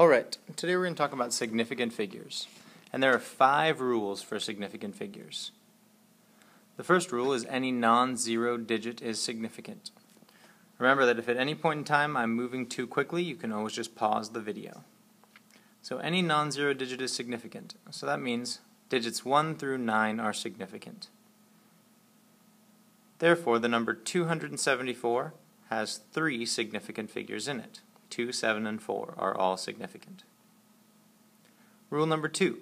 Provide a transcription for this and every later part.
Alright, today we're going to talk about significant figures. And there are 5 rules for significant figures. The first rule is any non-zero digit is significant. Remember that if at any point in time I'm moving too quickly, you can always just pause the video. So any non-zero digit is significant. So that means digits 1 through 9 are significant. Therefore, the number 274 has 3 significant figures in it. 2, 7, and 4 are all significant. Rule number 2.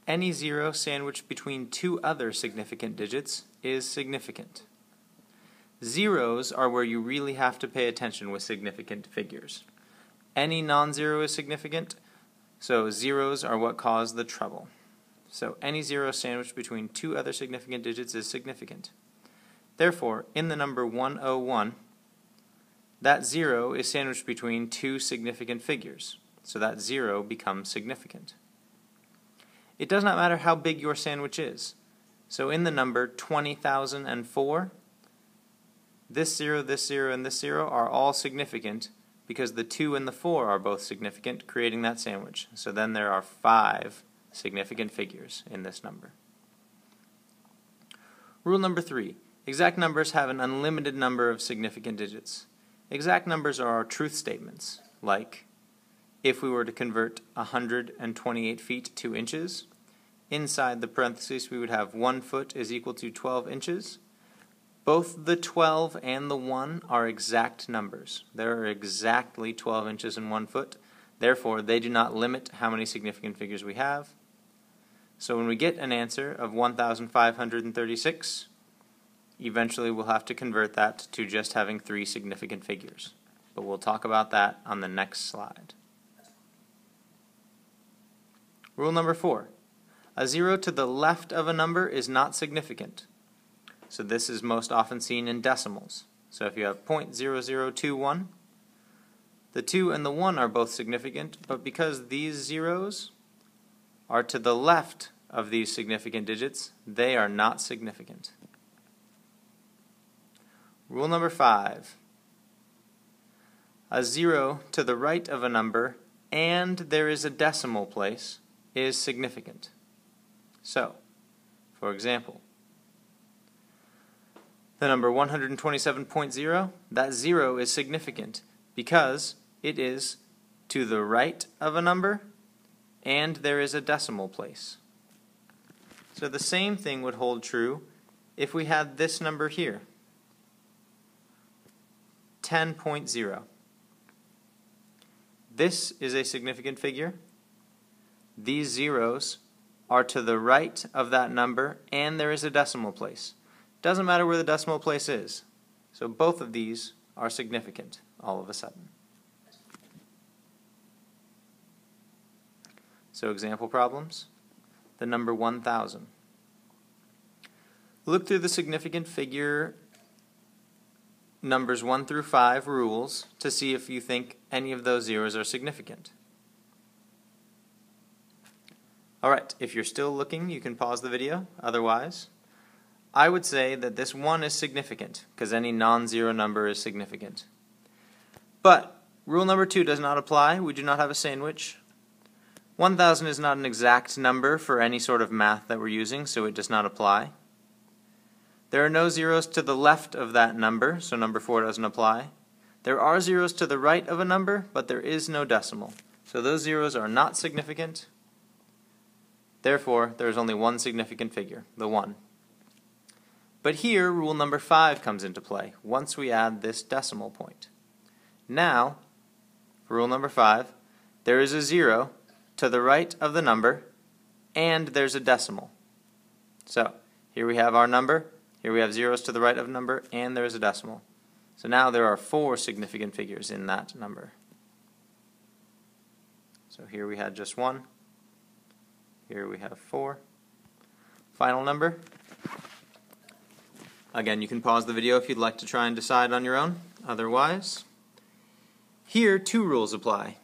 Any zero sandwiched between 2 other significant digits is significant. Zeros are where you really have to pay attention with significant figures. Any non-zero is significant, so zeros are what cause the trouble. So any zero sandwiched between 2 other significant digits is significant. Therefore, in the number 101, that 0 is sandwiched between 2 significant figures, so that 0 becomes significant. It does not matter how big your sandwich is. So in the number 20,004, this 0, and this 0 are all significant because the 2 and the 4 are both significant, creating that sandwich. So then there are 5 significant figures in this number. Rule number 3. Exact numbers have an unlimited number of significant digits. Exact numbers are our truth statements, like if we were to convert 128 feet to inches, inside the parentheses we would have 1 foot is equal to 12 inches. Both the 12 and the 1 are exact numbers. There are exactly 12 inches and 1 foot. Therefore, they do not limit how many significant figures we have. So when we get an answer of 1,536, eventually we'll have to convert that to just having 3 significant figures. But we'll talk about that on the next slide. Rule number 4. A 0 to the left of a number is not significant. So this is most often seen in decimals. So if you have 0.0021, the 2 and the 1 are both significant, but because these zeros are to the left of these significant digits, they are not significant. Rule number 5. A 0 to the right of a number and there is a decimal place is significant. So, for example, the number 127.0, that 0 is significant because it is to the right of a number and there is a decimal place. So the same thing would hold true if we had this number here. 10.0. This is a significant figure. These zeros are to the right of that number and there is a decimal place. Doesn't matter where the decimal place is. So both of these are significant all of a sudden. So example problems. The number 1,000. Look through the significant figure numbers 1 through 5 rules to see if you think any of those zeros are significant. Alright, if you're still looking, you can pause the video. Otherwise, I would say that this 1 is significant because any non-zero number is significant. But rule number 2 does not apply. We do not have a sandwich. 1,000 is not an exact number for any sort of math that we're using, so it does not apply. There are no zeros to the left of that number, so number 4 doesn't apply. There are zeros to the right of a number, but there is no decimal. So those zeros are not significant. Therefore, there is only one significant figure, the 1. But here, rule number 5 comes into play, once we add this decimal point. Now, for rule number 5, there is a 0 to the right of the number, and there's a decimal. So, here we have our number. Here we have zeros to the right of a number, and there is a decimal. So now there are 4 significant figures in that number. So here we had just 1. Here we have 4. Final number. Again, you can pause the video if you'd like to try and decide on your own. Otherwise, here 2 rules apply.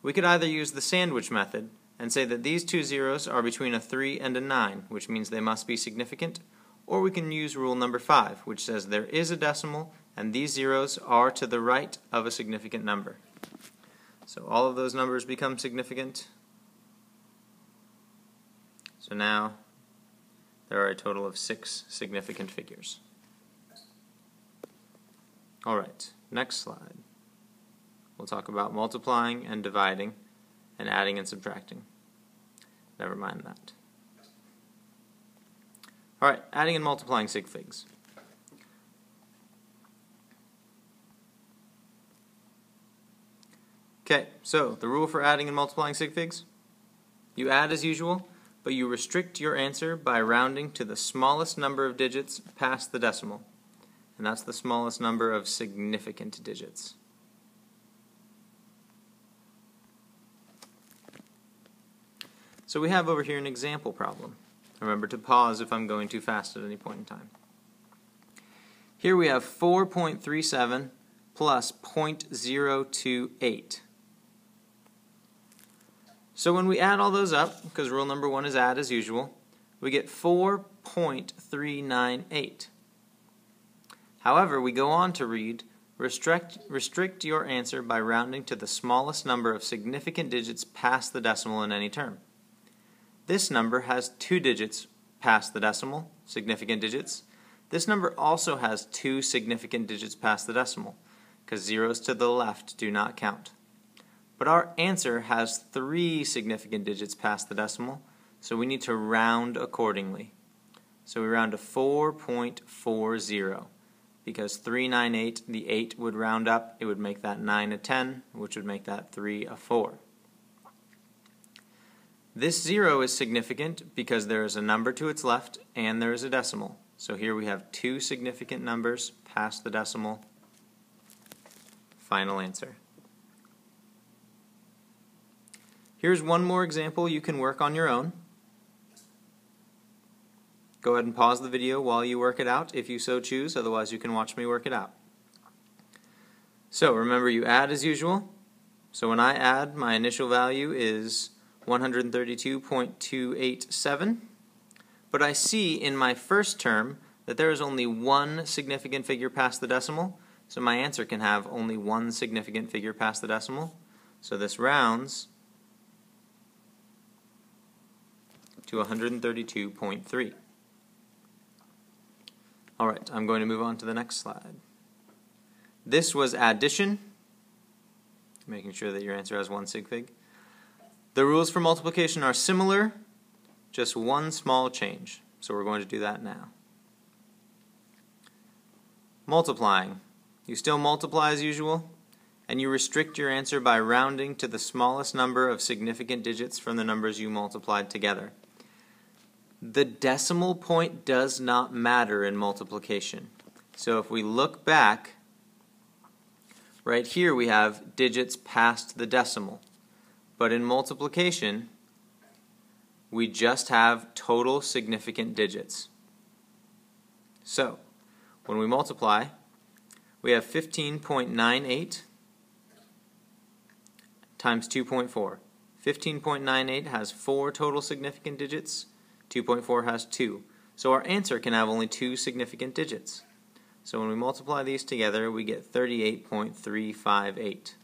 We could either use the sandwich method and say that these 2 zeros are between a 3 and a 9, which means they must be significant. Or we can use rule number 5, which says there is a decimal and these zeros are to the right of a significant number. So all of those numbers become significant. So now there are a total of 6 significant figures. Alright, next slide. We'll talk about multiplying and dividing and adding and subtracting. Never mind that. Alright, adding and multiplying sig figs. Okay, so the rule for adding and multiplying sig figs: you add as usual, but you restrict your answer by rounding to the smallest number of digits past the decimal. And that's the smallest number of significant digits. So we have over here an example problem. Remember to pause if I'm going too fast at any point in time. Here we have 4.37 plus 0.028. So when we add all those up, because rule number 1 is add as usual, we get 4.398. However, we go on to read, restrict your answer by rounding to the smallest number of significant digits past the decimal in any term. This number has 2 digits past the decimal, significant digits. This number also has 2 significant digits past the decimal, because zeros to the left do not count. But our answer has 3 significant digits past the decimal, so we need to round accordingly. So we round to 4.40, because 398, the 8 would round up, it would make that 9 a 10, which would make that 3 a 4. This 0 is significant because there is a number to its left and there is a decimal. So here we have 2 significant numbers past the decimal. Final answer. Here's one more example you can work on your own. Go ahead and pause the video while you work it out if you so choose, otherwise you can watch me work it out. So remember, you add as usual. So when I add, my initial value is 132.287, but I see in my first term that there is only 1 significant figure past the decimal, so my answer can have only 1 significant figure past the decimal. So this rounds to 132.3. Alright, I'm going to move on to the next slide. This was addition, making sure that your answer has 1 sig fig. The rules for multiplication are similar, just one small change. So we're going to do that now. Multiplying. You still multiply as usual, and you restrict your answer by rounding to the smallest number of significant digits from the numbers you multiplied together. The decimal point does not matter in multiplication. So if we look back, right here we have digits past the decimal. But in multiplication, we just have total significant digits. So, when we multiply, we have 15.98 times 2.4. 15.98 has 4 total significant digits. 2.4 has 2. So our answer can have only 2 significant digits. So when we multiply these together, we get 38.358.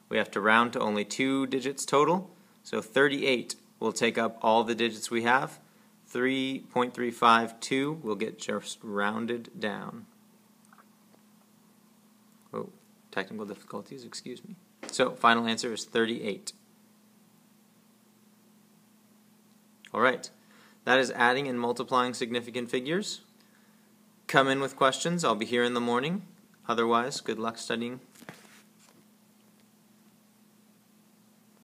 We have to round to only 2 digits total, so 38 will take up all the digits we have. 3.352 will get just rounded down. Oh, technical difficulties, excuse me. So final answer is 38. Alright, that is adding and multiplying significant figures. Come in with questions. I'll be here in the morning. Otherwise, good luck studying